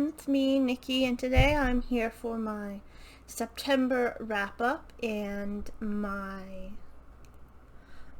everyone, it's me, Nikki, and today I'm here for my September wrap-up and my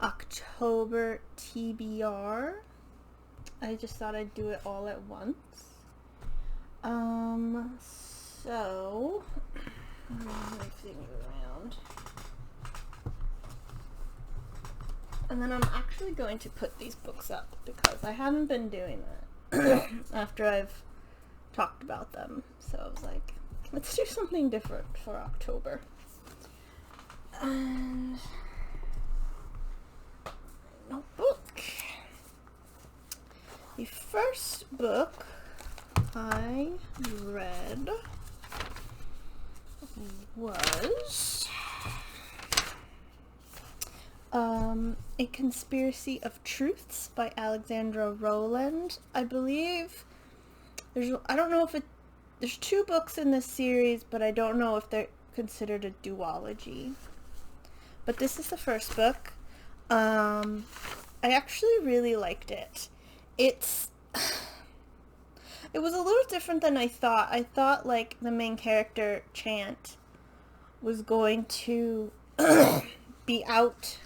October TBR. I just thought I'd do it all at once. So, let me thing around. And then I'm actually going to put these books up because I haven't been doing that after I've talked about them. So I was like, let's do something different for October. And notebook. The first book I read was A Conspiracy of Truths by Alexandra Roland. I believe I don't know if there's two books in this series, but I don't know if they're considered a duology. But this is the first book. I actually really liked it. It was a little different than I thought. I thought like the main character, Chant, was going to be out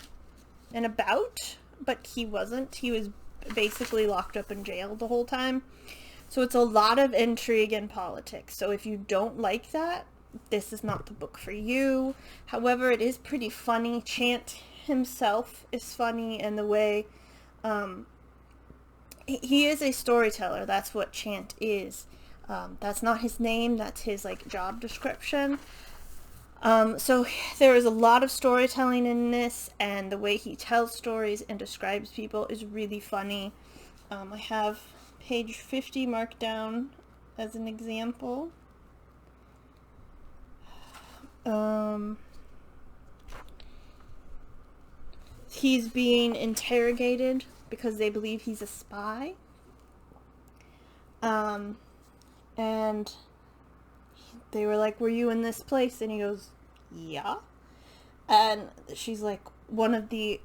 and about, but he wasn't. He was basically locked up in jail the whole time. So it's a lot of intrigue and politics. So if you don't like that, this is not the book for you. However, it is pretty funny. Chant himself is funny, and the way he is a storyteller. That's what Chant is. That's not his name. That's his like job description. So there is a lot of storytelling in this, and the way he tells stories and describes people is really funny. I have page 50 marked down as an example. He's being interrogated because they believe he's a spy. And they were like, were you in this place? And he goes, yeah. And she's like, one of the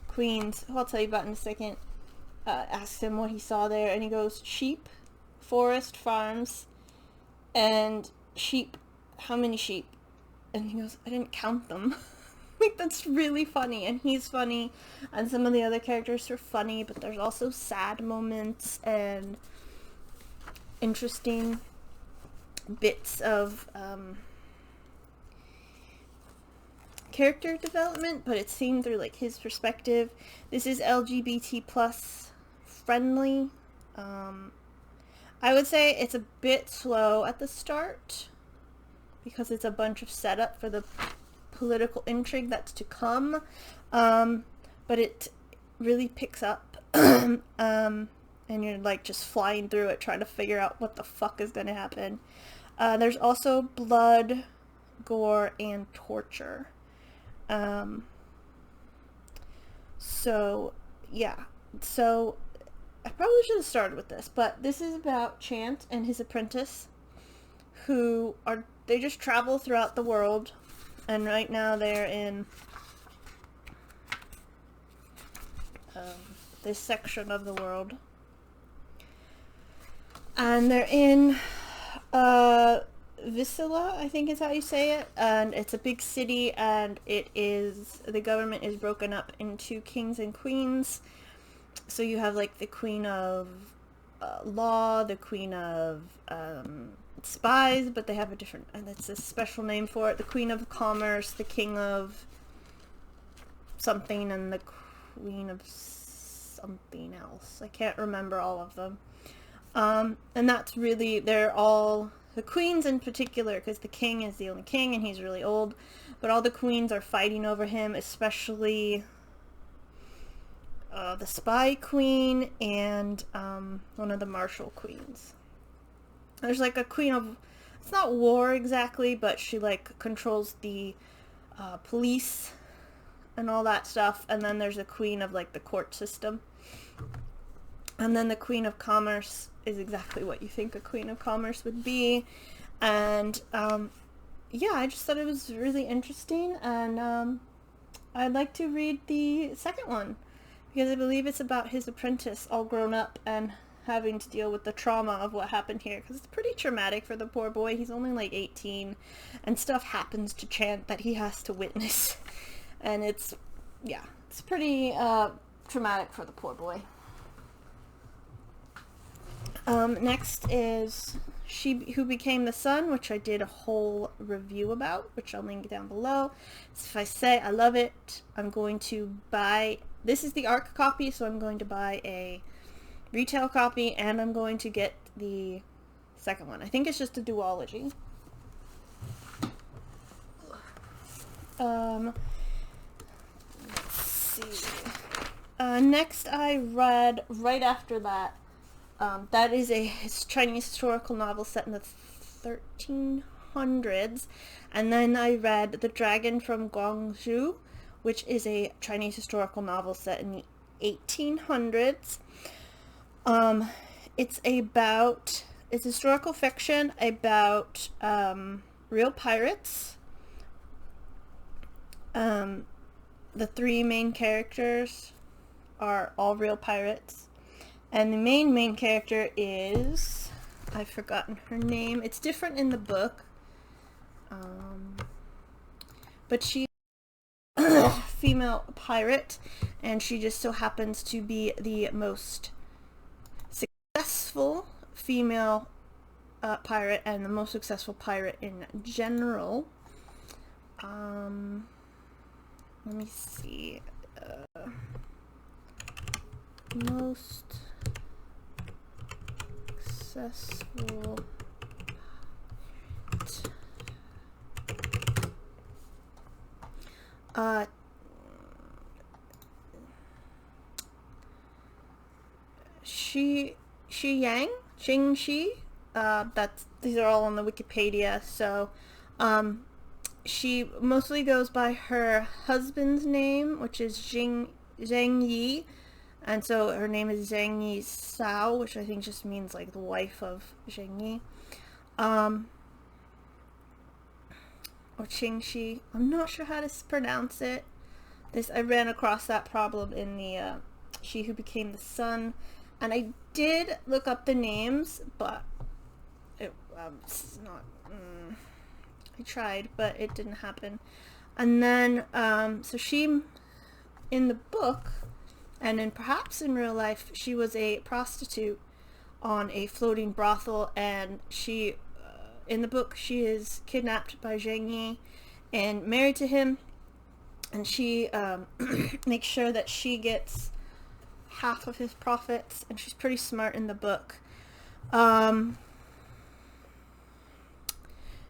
queens, who I'll tell you about in a second, asked him what he saw there, and he goes, sheep, forest, farms, and sheep. How many sheep? And he goes, I didn't count them. Like, that's really funny, and he's funny, and some of the other characters are funny, but there's also sad moments and interesting bits of character development, but it's seen through like his perspective. This is LGBT plus friendly. I would say it's a bit slow at the start because it's a bunch of setup for the political intrigue that's to come, but it really picks up, and you're like just flying through it trying to figure out what the fuck is going to happen. There's also blood, gore, and torture. So yeah, so I probably should have started with this, but this is about Chant and his apprentice they just travel throughout the world, and right now they're in this section of the world, and they're in Visila, I think is how you say it, and it's a big city, and the government is broken up into kings and queens. So you have like the queen of law, the queen of spies, but they have and it's a special name for it, the queen of commerce, the king of something, and the queen of something else. I can't remember all of them. And that's really, they're all the queens in particular, because the king is the only king and he's really old, but all the queens are fighting over him, especially the spy queen and one of the martial queens. There's like a queen of, it's not war exactly, but she like controls the police and all that stuff, and then there's a queen of like the court system, and then the queen of commerce is exactly what you think a queen of commerce would be. And yeah, I just thought it was really interesting, and I'd like to read the second one because I believe it's about his apprentice all grown up and having to deal with the trauma of what happened here, because it's pretty traumatic for the poor boy. He's only like 18, and stuff happens to Chant that he has to witness, and it's pretty traumatic for the poor boy. Next is She Who Became the Sun, which I did a whole review about, which I'll link down below. So if I say I love it, I'm going to buy, this is the ARC copy, so I'm going to buy a retail copy, and I'm going to get the second one. I think it's just a duology. Let's see. Next I read, right after that, that is a Chinese historical novel set in the 1300s, and then I read The Dragon from Guangzhou, which is a Chinese historical novel set in the 1800s. It's historical fiction about real pirates. The three main characters are all real pirates. And the main character is, I've forgotten her name. It's different in the book. But she's a female pirate, and she just so happens to be the most successful female pirate, and the most successful pirate in general. Let me see. Most successful these are all on the Wikipedia. So she mostly goes by her husband's name, which is Zheng Yi, and so her name is Zheng Yi Sao, which I think just means like the wife of Zheng Yi, or Qingxi. I'm not sure how to pronounce it. I ran across that problem in the She Who Became the Sun, and I did look up the names, but it's not. I tried, but it didn't happen. And then, so she, in the book, and perhaps in real life, she was a prostitute on a floating brothel, and she, in the book, she is kidnapped by Zheng Yi and married to him, and she makes sure that she gets half of his profits, and she's pretty smart in the book.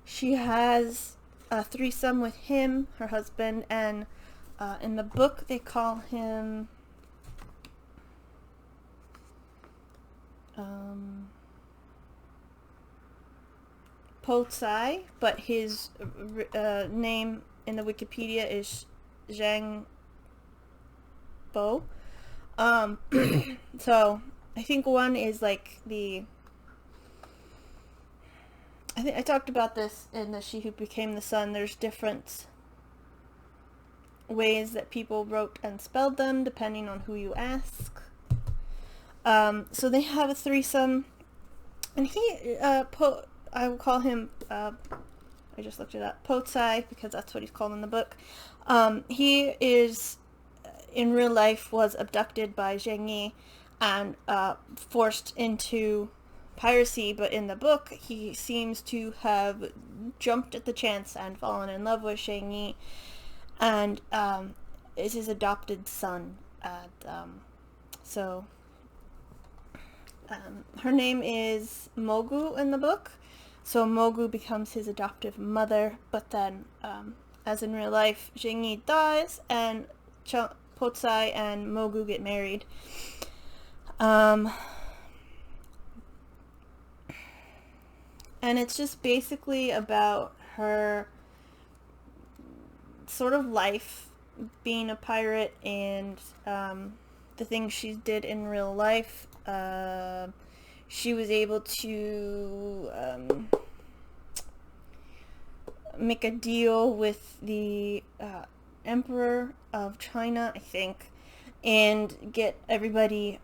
She has a threesome with him, her husband, and in the book they call him Po Tsai, but his name in the Wikipedia is Zhang Bo. So I think one is like I think I talked about this in the She Who Became the Sun. There's different ways that people wrote and spelled them depending on who you ask. So they have a threesome, and he, I will call him, I just looked it up, Po Tsai, because that's what he's called in the book. He is, in real life, was abducted by Zheng Yi and forced into piracy, but in the book he seems to have jumped at the chance and fallen in love with Zheng Yi, and is his adopted son. Her name is Mogu in the book, so Mogu becomes his adoptive mother, but then as in real life, Zheng Yi dies and Po Tsai and Mogu get married. And it's just basically about her sort of life being a pirate, and the things she did in real life. She was able to make a deal with the Emperor of China, I think, and get everybody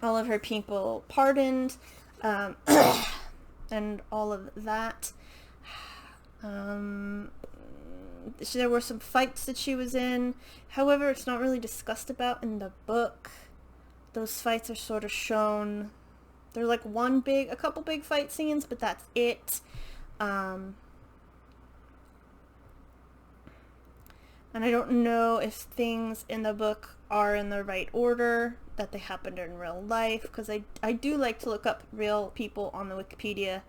all of her people pardoned, and all of that. There were some fights that she was in. However, it's not really discussed about in the book. Those fights are sort of shown. They're like a couple big fight scenes, but that's it. And I don't know if things in the book are in the right order, that they happened in real life, because I do like to look up real people on the Wikipedia.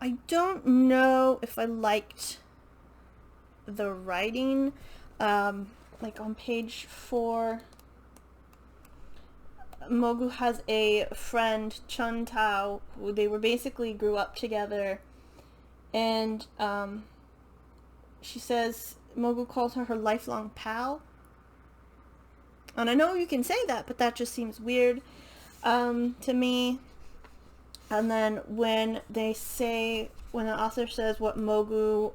I don't know if I liked the writing. Like on page 4, Mogu has a friend, Chun Tao, who they basically grew up together, and she says Mogu calls her lifelong pal. And I know you can say that, but that just seems weird to me. And then when the author says what Mogu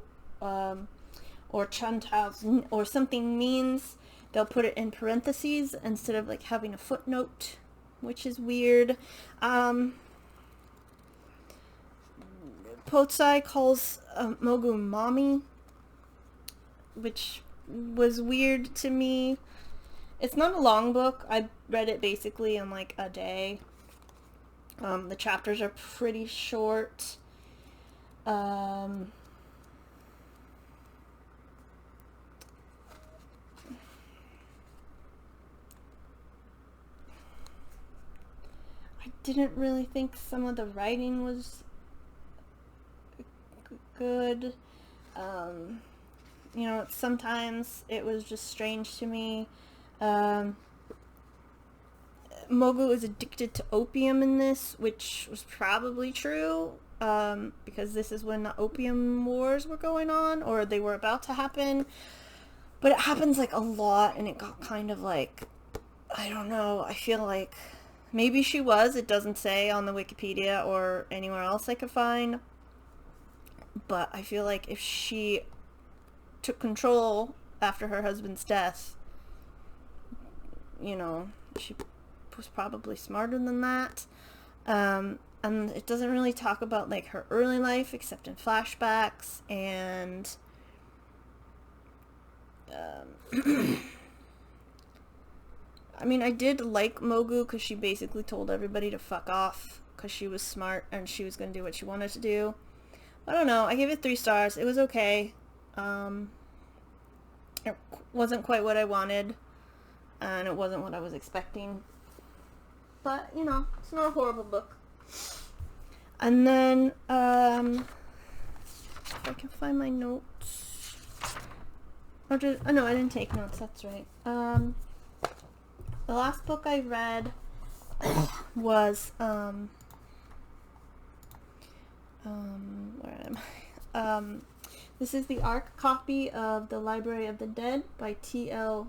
or Chun Tao's or something means, they'll put it in parentheses instead of like having a footnote, which is weird. Potsai calls Mogu mommy, which was weird to me. It's not a long book. I read it basically in like a day. The chapters are pretty short. I didn't really think some of the writing was good. Sometimes it was just strange to me. Mogu is addicted to opium in this, which was probably true, because this is when the opium wars were going on, or they were about to happen. But it happens like a lot, and it got kind of like, I don't know, I feel like maybe she was, it doesn't say on the Wikipedia or anywhere else I could find, but I feel like if she took control after her husband's death, she was probably smarter than that. And it doesn't really talk about like her early life except in flashbacks, and I mean, I did like Mogu because she basically told everybody to fuck off because she was smart and she was going to do what she wanted to do. I don't know, I gave it 3 stars. It was okay. It wasn't quite what I wanted, and it wasn't what I was expecting. But, it's not a horrible book. And then, if I can find my notes. No, I didn't take notes, that's right. The last book I read was, where am I? This is the ARC copy of The Library of the Dead by T.L.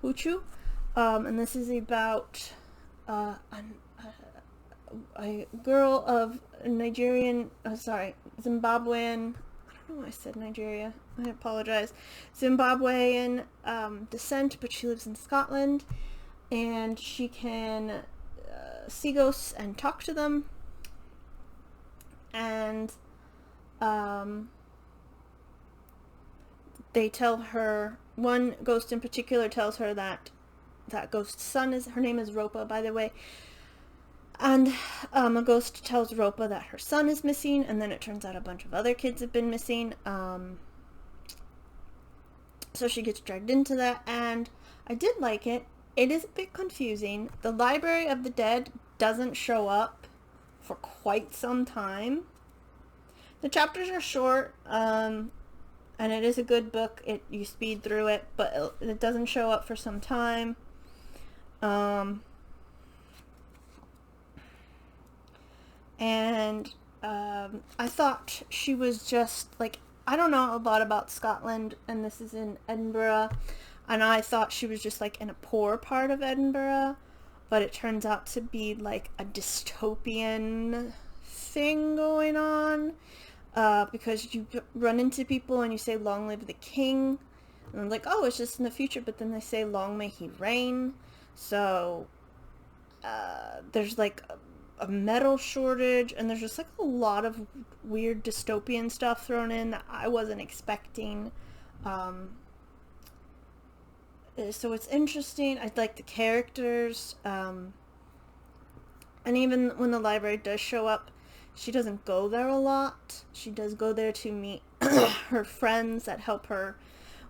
Huchu. And this is about a girl of Zimbabwean, I don't know why I said Nigeria, I apologize, Zimbabwean descent, but she lives in Scotland, and she can see ghosts and talk to them, and they tell her, one ghost in particular tells her that ghost's son her name is Ropa, by the way, and a ghost tells Ropa that her son is missing, and then it turns out a bunch of other kids have been missing, so she gets dragged into that, and I did like it. It is a bit confusing. The Library of the Dead doesn't show up for quite some time. The chapters are short, and it is a good book. You speed through it, but it doesn't show up for some time. And I thought she was just like, I don't know a lot about Scotland, and this is in Edinburgh, and I thought she was just like in a poor part of Edinburgh, but it turns out to be like a dystopian thing going on, because you run into people and you say long live the king, And I'm like, oh, it's just in the future, but then they say long may he reign. So there's like a metal shortage, and there's just like a lot of weird dystopian stuff thrown in that I wasn't expecting. So it's interesting. I like the characters. And even when the library does show up, she doesn't go there a lot. She does go there to meet her friends that help her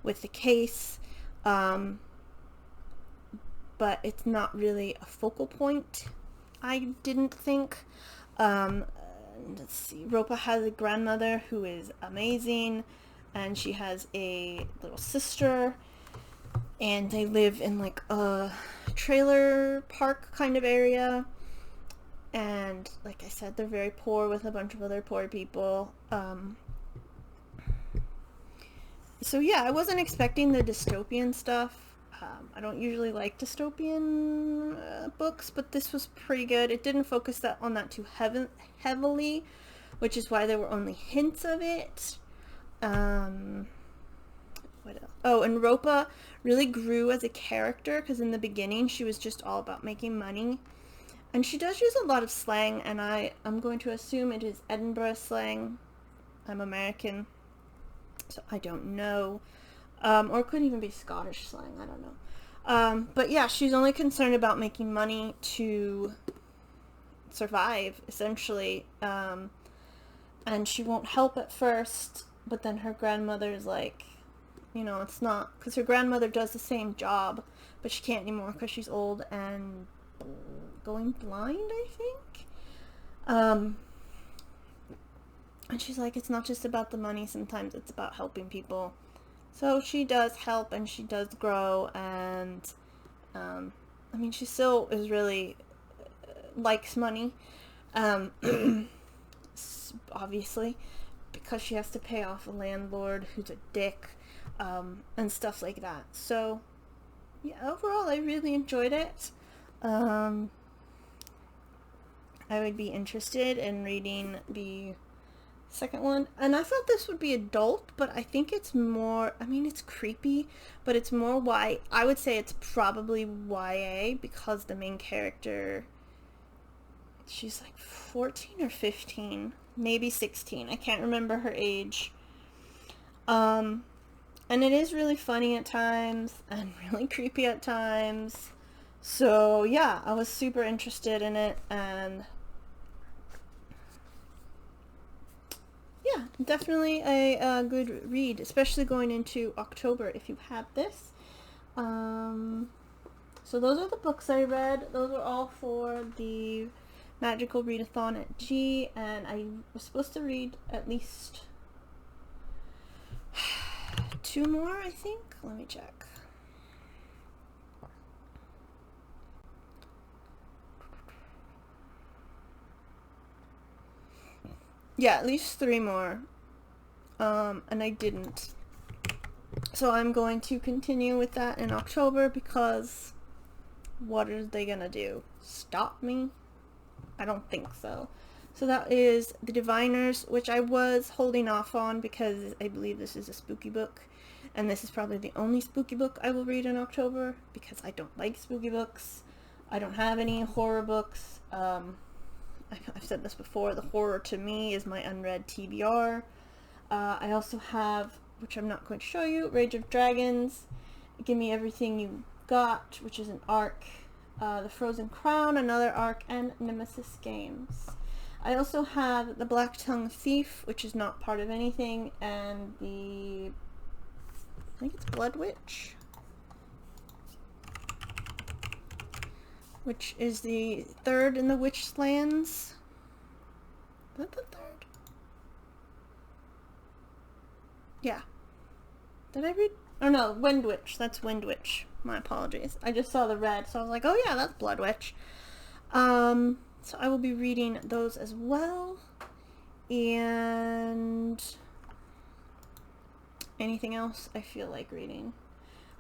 with the case. But it's not really a focal point, I didn't think. Let's see. Ropa has a grandmother who is amazing, and she has a little sister, and they live in like a trailer park kind of area. And like I said, they're very poor with a bunch of other poor people. So yeah, I wasn't expecting the dystopian stuff. I don't usually like dystopian books, but this was pretty good. It didn't focus on that too heavily, which is why there were only hints of it. What else? Oh, and Ropa really grew as a character, because in the beginning she was just all about making money. And she does use a lot of slang, and I'm going to assume it is Edinburgh slang. I'm American, so I don't know. Or it could even be Scottish slang, I don't know. But yeah, she's only concerned about making money to survive, essentially. And she won't help at first, but then her grandmother's like, it's not, because her grandmother does the same job, but she can't anymore because she's old and going blind, I think. And she's like, it's not just about the money, sometimes it's about helping people. So she does help, and she does grow, and she still is really likes money, obviously, because she has to pay off a landlord who's a dick, and stuff like that. So yeah, overall I really enjoyed it. I would be interested in reading the second one, and I thought this would be adult, but I think it's more, it's creepy, but it's more I would say it's probably YA, because the main character, she's like 14 or 15, maybe 16, I can't remember her age. And it is really funny at times and really creepy at times. So yeah, I was super interested in it, and yeah, definitely a good read, especially going into October if you have this. So those are the books I read. Those were all for the Magical Readathon at G, and I was supposed to read at least 2 more, I think. Let me check. Yeah, at least 3 more. And I didn't. So I'm going to continue with that in October, because what are they gonna do? Stop me? I don't think so. So that is The Diviners, which I was holding off on because I believe this is a spooky book. And this is probably the only spooky book I will read in October, because I don't like spooky books. I don't have any horror books. I've said this before, the horror to me is my unread TBR. I also have, which I'm not going to show you, Rage of Dragons, Give Me Everything You Got, which is an arc, The Frozen Crown, another arc, and Nemesis Games. I also have The Black Tongue Thief, which is not part of anything, and I think it's Blood Witch, which is the 3rd in the Witchlands. Is that the 3rd? Yeah. Did I read? Oh no, Wind Witch. That's Wind Witch. My apologies. I just saw the red, so I was like, oh yeah, that's Blood Witch. So I will be reading those as well. And anything else I feel like reading.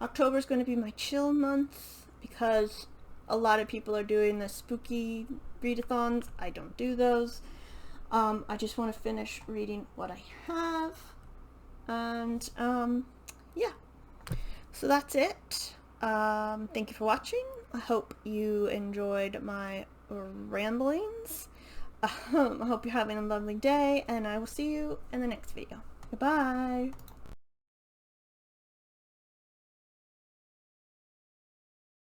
October is going to be my chill month, because a lot of people are doing the spooky readathons. I don't do those. I just want to finish reading what I have. And yeah. So that's it. Thank you for watching. I hope you enjoyed my ramblings. I hope you're having a lovely day, and I will see you in the next video. Goodbye.